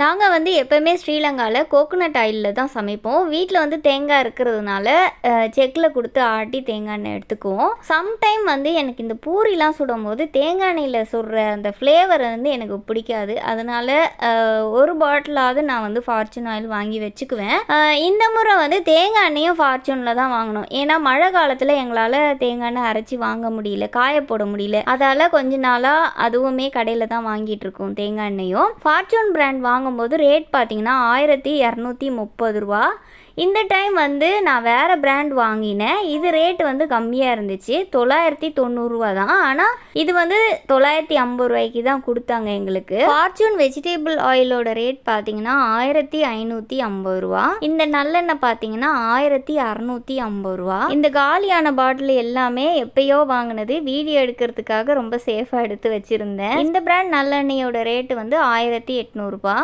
நாங்கள் வந்து எப்போவுமே ஸ்ரீலங்காவில் கோகோனட் ஆயிலில் தான் சமைப்போம். வீட்டில் வந்து தேங்காய் இருக்கிறதுனால செக்கில் கொடுத்து ஆட்டி தேங்காய் எண்ணெய் எடுத்துக்குவோம். சம்டைம் வந்து எனக்கு இந்த பூரிலாம் சுடும்போது தேங்காய் எண்ணெயில் சுடுற அந்த ஃப்ளேவர் வந்து எனக்கு பிடிக்காது. அதனால் ஒரு பாட்டிலாவது நான் வந்து ஃபார்ச்சூன் ஆயில் வாங்கி வச்சுக்குவேன். இந்த முறை வந்து தேங்காய் எண்ணெயும் ஃபார்ச்சூனில் தான் வாங்கணும். ஏன்னா மழை காலத்தில் எங்களால் தேங்காய் எண்ணெய் அரைச்சி வாங்க முடியல, காய போட முடியல. அதால் கொஞ்ச நாளாக அதுவுமே கடையில் தான் வாங்கிட்டு இருக்கோம். தேங்காய் எண்ணெயும் ஃபார்ச்சூன் பிராண்ட் வாங்கும்போது ரேட் பார்த்தீங்கன்னா 1230 ரூபா. இந்த டைம் வந்து நான் வேறு பிராண்ட் வாங்கினேன். இது ரேட் வந்து கம்மியாக இருந்துச்சு, 990 ரூபா தான். ஆனால் இது வந்து 950 ரூபாய்க்கு தான் கொடுத்தாங்க எங்களுக்கு. ஃபார்ச்சூன் வெஜிடபிள் ஆயிலோட ரேட் பார்த்தீங்கன்னா 1550 ரூபா. இந்த நல்லெண்ணெய் பார்த்தீங்கன்னா 1650 ரூபா. இந்த காலியான பாட்டில் எல்லாமே எப்பயோ வாங்கினது, வீடியோ எடுக்கிறதுக்காக ரொம்ப சேஃபாக எடுத்து வச்சுருந்தேன். இந்த பிராண்ட் நல்லெண்ணெயோட ரேட்டு வந்து 1800 ரூபா.